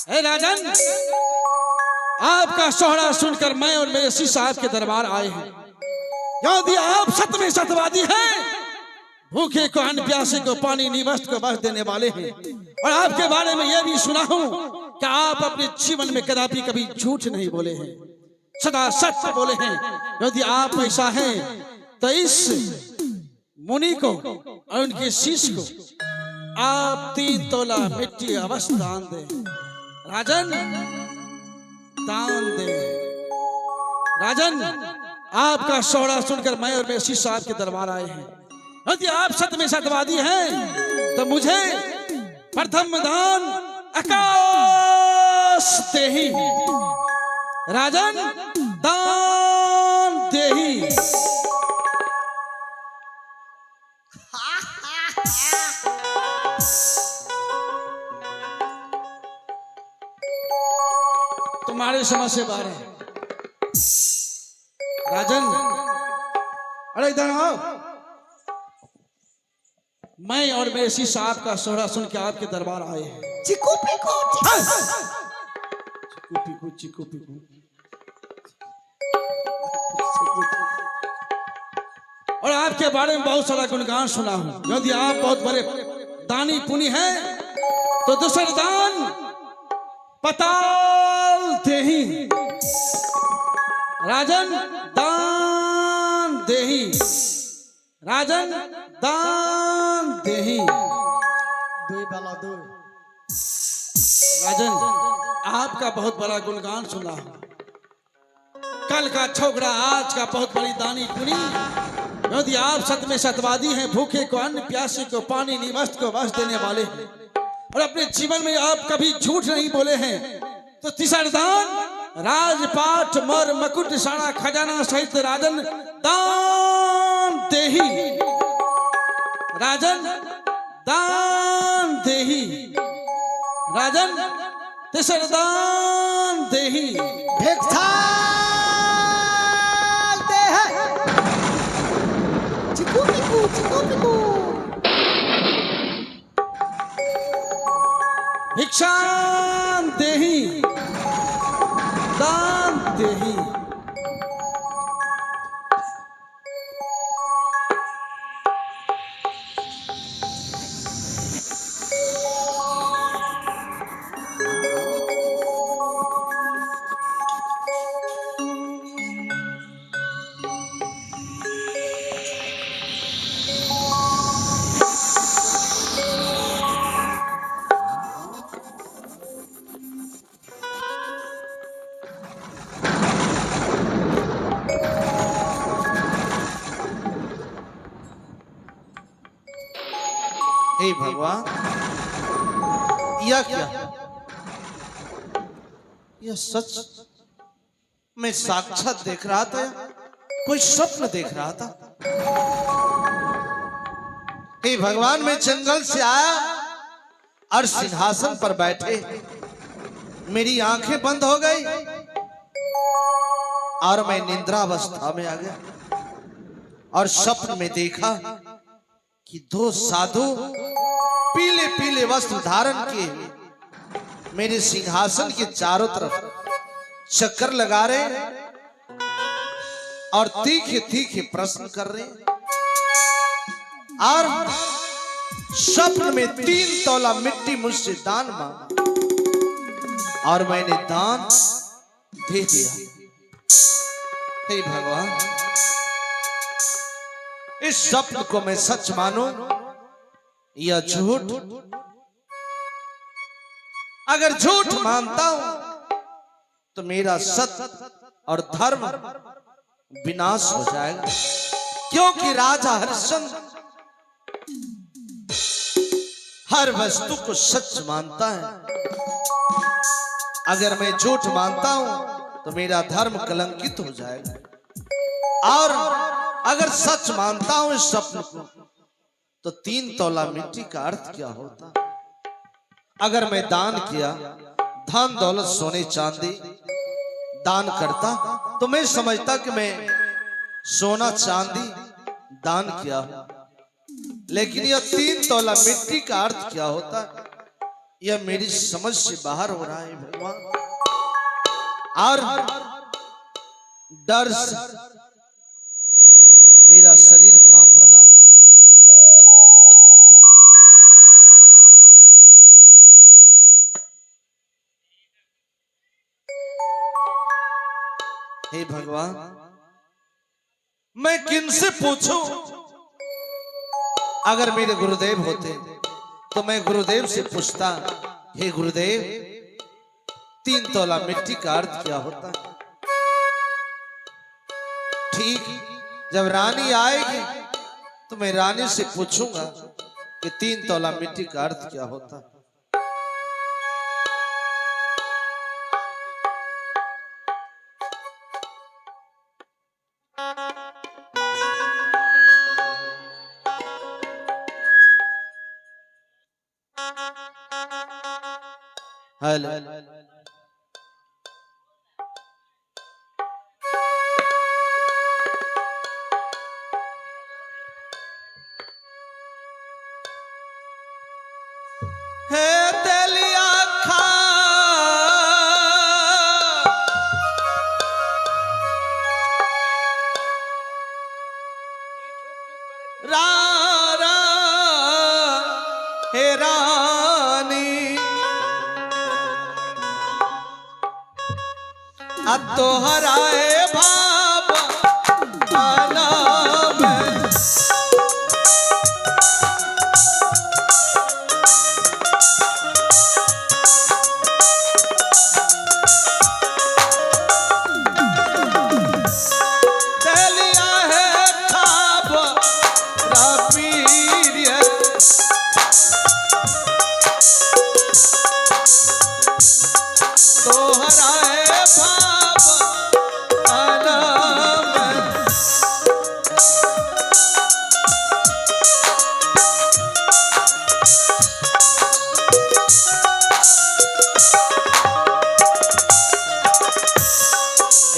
हे राजन, आपका सोहरा सुनकर मैं और मेरे श्री साहब के दरबार आए हैं। यदि आप सत्य में सत्यवादी हैं, भूखे को अन्न, प्यासे को पानी, निवस्त को बस देने वाले हैं, और आपके बारे में यह भी सुना हूं कि आप अपने जीवन में कदापि कभी झूठ नहीं बोले हैं, सदा सत्य बोले हैं। यदि आप ऐसा हैं तो इस मुनि को और उनके शिष्य को आप 3 तोला मिट्टी अवश्य दान दें। राजन, दान दे। राजन, आपका सोहरा सुनकर मैं और मेरे शिष्य साहब के दरबार आए हैं। यदि आप सत्य में सत्यवादी हैं तो मुझे प्रथम दान आकाश देही। राजन, दान देही। तुम्हारे समझ से बाहर है। राजन, अरे इधर आओ। मैं और मेरे शिष्य साहब का सोहरा सुन के आपके दरबार आए हैं। चिकू पिकू चिकू पिकू चिकू पिकू। और आपके बारे में बहुत सारा गुणगान सुना हूं। यदि आप बहुत बड़े दानी पुनी हैं तो दूसरा दान पताल देही। राजन, दान देही। राजन, दान देही। राजन, आपका बहुत बड़ा गुणगान सुना हूं। कल का छोकरा, आज का बहुत बड़ी दानी पुनी। यदि आप सत्य में सत्यवादी हैं, भूखे को अन्न, प्यासे को पानी, निवस्त को वस्त्र देने वाले हैं, और अपने जीवन में आप कभी झूठ नहीं बोले हैं, तो तीसरा दान राजपाट, मर, मुकुट, सारा खजाना सहित राजन दान देही। राजन, दान देही। राजन, तीसरा दान देही। भिक्षा दे है। चिकू पिकू चिकू पिकू। भिक्षा देही, दान देही। हे भगवान, यह क्या? यह सच मैं साक्षात देख रहा था, कोई स्वप्न देख रहा था? हे भगवान, मैं जंगल से आया और सिंहासन पर बैठे मेरी आंखें बंद हो गई और मैं निद्रावस्था में आ गया, और स्वप्न में देखा कि 2 साधु पीले पीले वस्त्र धारण किए मेरे सिंहासन के चारों तरफ चक्कर लगा रहे और तीखे तीखे प्रश्न कर रहे, और स्वप्न में 3 तोला मिट्टी मुझसे दान मांगा और मैंने दान दे दिया। हे भगवान, इस स्वप्न को मैं सच मानूं या झूठ? अगर झूठ मानता हूं तो मेरा सत्य और धर्म विनाश हो जाएगा, क्योंकि राजा हरिश्चंद्र हर वस्तु को सच मानता है। अगर मैं झूठ मानता हूं तो मेरा धर्म कलंकित हो जाएगा, और अगर सच मानता हूं इस स्वप्न को तो 3 तोला मिट्टी का अर्थ क्या होता? अगर मैं दान किया, धन दौलत सोने चांदी दान करता तो मैं समझता कि मैं सोना चांदी दान किया, लेकिन यह 3 तोला मिट्टी का अर्थ क्या होता? यह मेरी समझ से बाहर हो रहा है भगवान। और डर से मेरा शरीर कांप रहा है। हे भगवान, मैं किनसे पूछूं? अगर मेरे गुरुदेव होते तो मैं गुरुदेव से पूछता, हे गुरुदेव, 3 तोला मिट्टी का अर्थ क्या होता है? ठीक, जब रानी आएगी तो मैं रानी से पूछूंगा कि 3 तोला मिट्टी का अर्थ क्या होता है। हेलो, है तेलिया खा रा रा हे रानी तोहराए भाव आना में तेलिया है खाब रापीर तोहराए भाव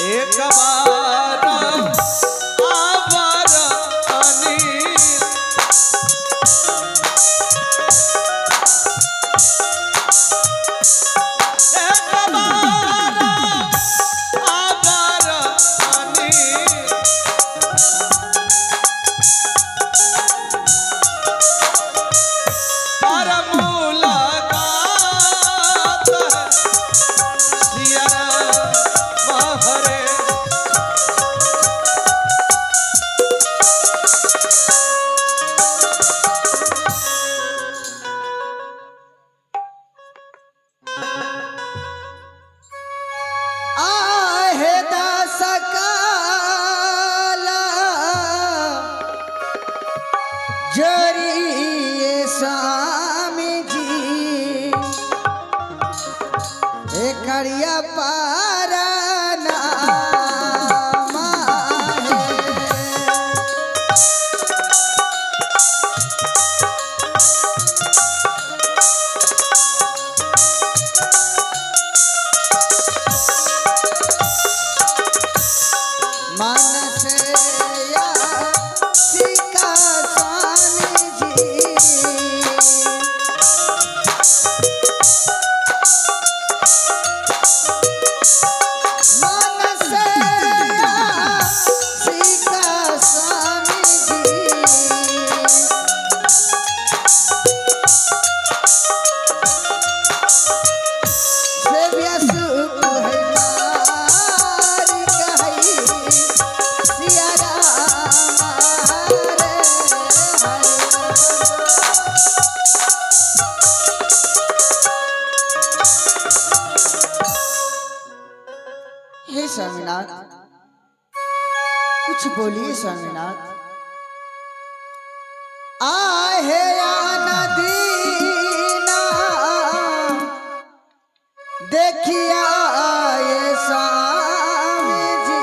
एक बार आवर अनिल एक बार आवर अनिल पर मुलाकात सिया हरे आहे दासकाला जरिए स्वामी जी एकड़िया पारा हे स्वामीनाथ, कुछ बोलिए स्वामीनाथ। आहे नदीना देखिया ये स्वामी जी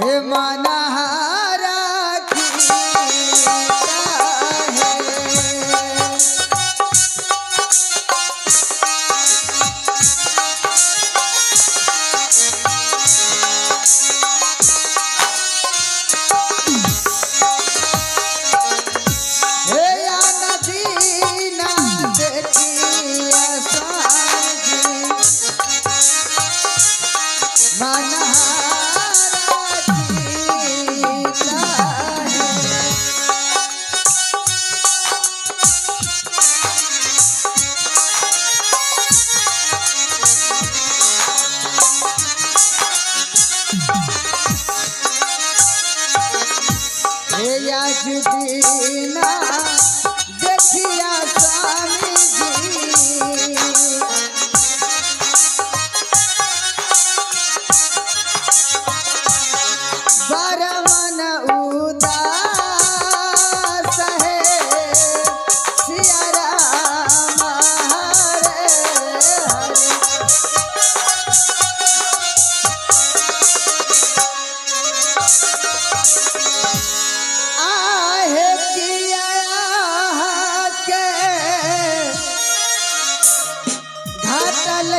हे मनहारा की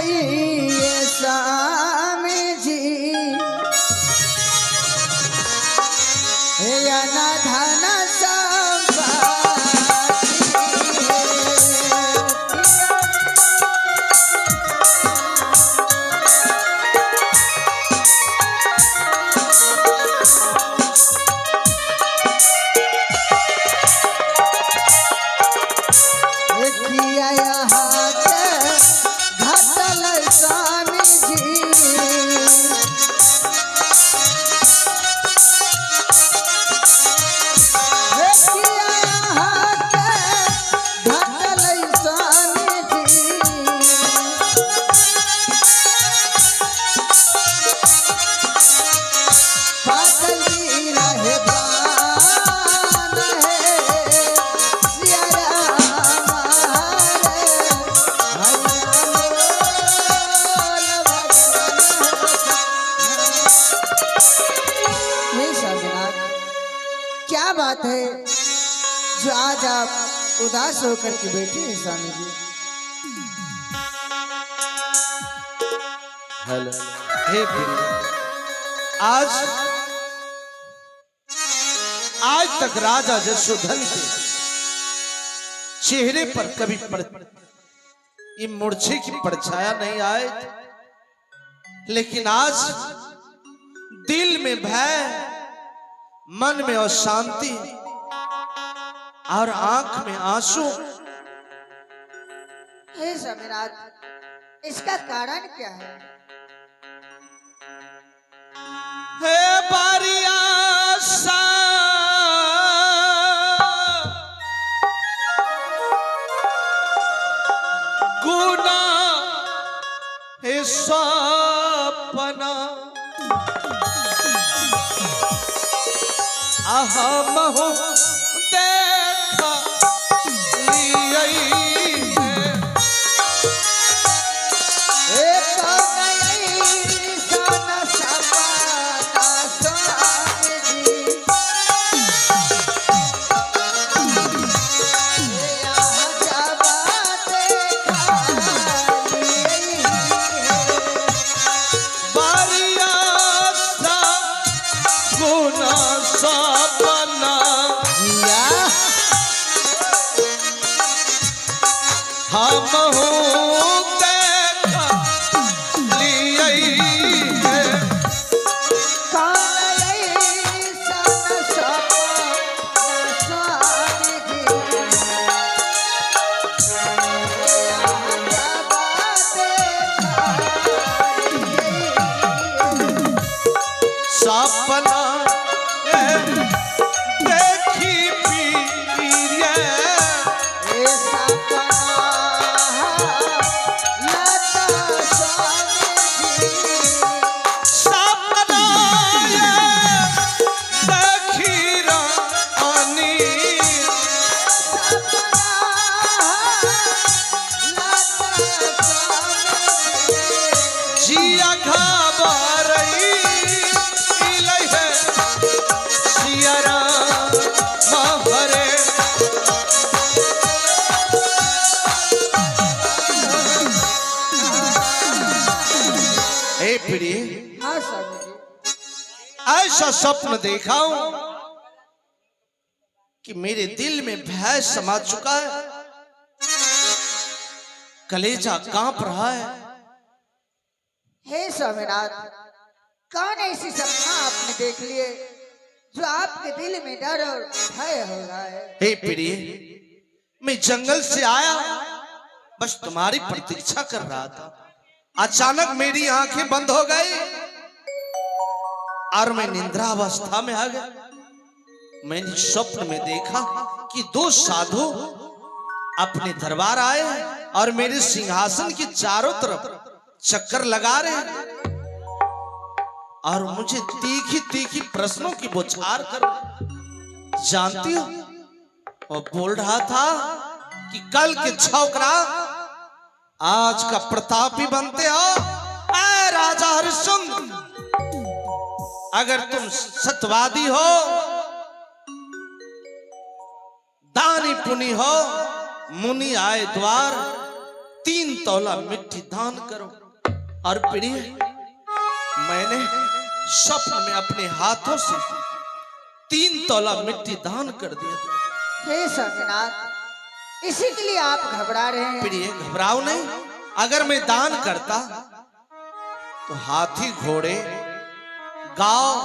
जाइए स्वामी जी या ना धन स्वामी जी क्या बात है जो आज आप उदास होकर के बैठे हैं स्वामी जी? हेलो हे प्रिय, आज तक राजा जशोधन के चेहरे पर कभी ये मूर्छे की परछाया नहीं आए, लेकिन आज दिल में भय, मन में अशांति और आंख में आंसू। हे स्वामीनाथ, इसका कारण क्या है? हे बारिया सा गुना हे सपना महु देखा ऐसा स्वप्न देखा हूं कि मेरे दिल में भय समा चुका है, कलेजा कांप रहा है। हे स्वामीनाथ, कौन ऐसी सपना आपने देख लिए जो आपके दिल में डर और भय हो रहा है? हे प्रिय, मैं जंगल से आया, बस तुम्हारी प्रतीक्षा कर रहा था। अचानक मेरी आंखें बंद हो गई और मैं निद्रावस्था में आ गया। मैंने स्वप्न में देखा कि दो साधु अपने दरबार आए और मेरे सिंहासन के चारों तरफ चक्कर लगा रहे हैं और मुझे तीखी तीखी प्रश्नों की बौछार कर जानती हो। और बोल रहा था कि कल के छोकरा आज का प्रतापी बनते हो। ऐ राजा हरिश्चंद्र, अगर तुम सत्यवादी हो, दानी पुनि हो, मुनि आए द्वार, 3 तौला मिट्टी दान करो। और प्रिय, मैंने स्वप्न में अपने हाथों से 3 तौला मिट्टी दान कर दिया। हे स्वामीनाथ, इसी के लिए आप घबरा रहे हैं? प्रिय, घबराओ नहीं। अगर मैं दान करता तो हाथी, घोड़े, गांव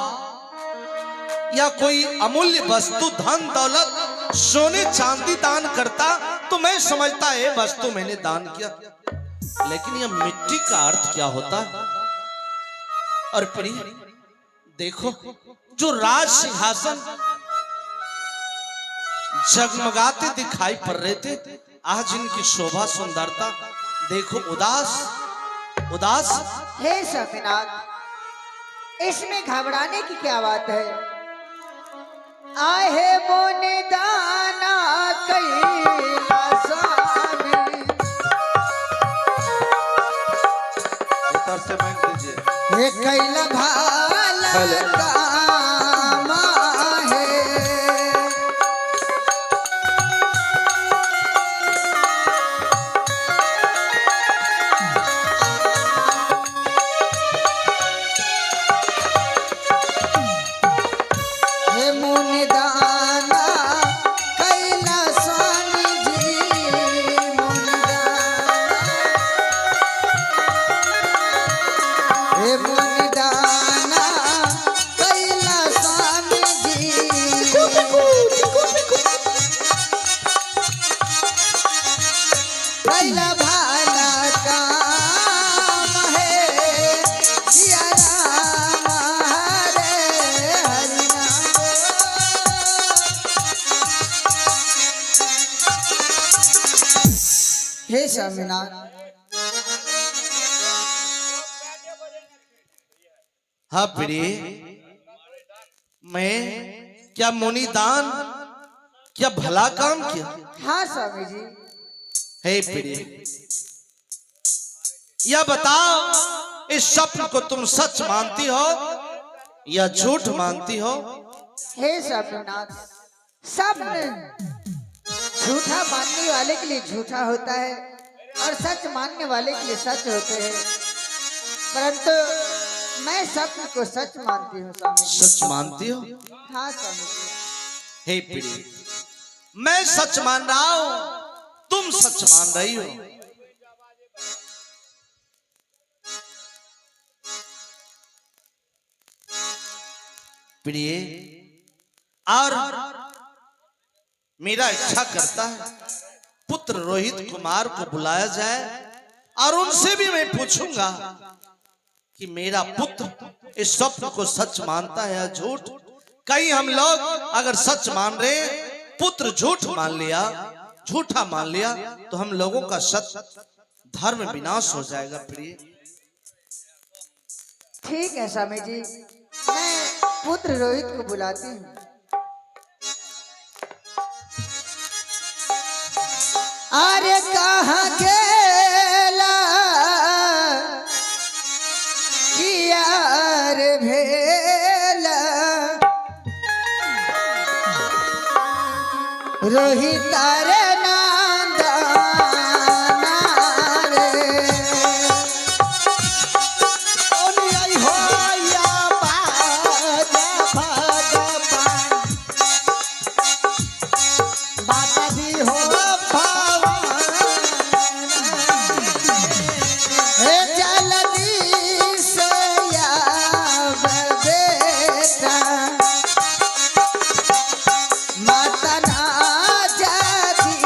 या कोई अमूल्य वस्तु, धन दौलत, सोने चांदी दान करता तो मैं समझता है वस्तु मैंने दान किया। लेकिन यह मिट्टी का अर्थ क्या होता है? और प्रिय देखो, जो राज सिंहासन जगमगाते दिखाई पड़ रहे थे, आज इनकी शोभा सुंदरता देखो उदास उदास। हे स्वामीनाथ, इसमें घबराने की क्या बात है? आहे मोने दाना कैला स्वामी। उतर से बैठ लीजिए। हे कैला भाला काम है। हे मुनि दाना कैला स्वामी जी, मुनि दाना। हे मुनि दाना कैला स्वामी जी। कैला भाला काम है, सिया राम हरे हरि नाम। हे स्वामीनाथ, हाँ प्रिय, मैं क्या मुनि दान, क्या भला काम किया? हाँ स्वामी जी। हे प्रिय, यह बताओ, इस स्वप्न को तुम सच मानती हो या झूठ मानती हो? हे स्वामीनाथ, स्वप्न झूठा मानने वाले के लिए झूठा होता है और सच मानने वाले के लिए सच होते हैं, परंतु मैं स्वप्न को सच मानती हूँ स्वामी जी। सच मानती हो? हाँ स्वामी जी। हे प्रिय, मैं सच मान रहा हूं, तुम सच मान रही हो। प्रिय, और मेरा इच्छा करता है पुत्र रोहित कुमार को बुलाया जाए और उनसे भी मैं पूछूंगा कि मेरा पुत्र इस स्वप्न को सच मानता है या झूठ। कहीं हम लोग अगर सच मान रहे, पुत्र झूठ मान लिया, झूठा मान लिया, तो हम लोगों का सत्य धर्म विनाश हो जाएगा। प्रिय, ठीक है स्वामी जी, मैं पुत्र रोहित को बुलाती हूँ। अरे कहाँ गेला कियार भेला, रोहित रे नंदना रे। ओनी आई हो या बाजा भगवान, बाबा भी हो भगवान। हे जल्दी से आव बेटा, माता ना जाती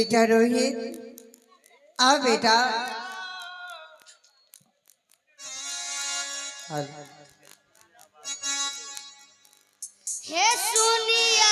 बेटा रोहित, आ बेटा। हे सुनिया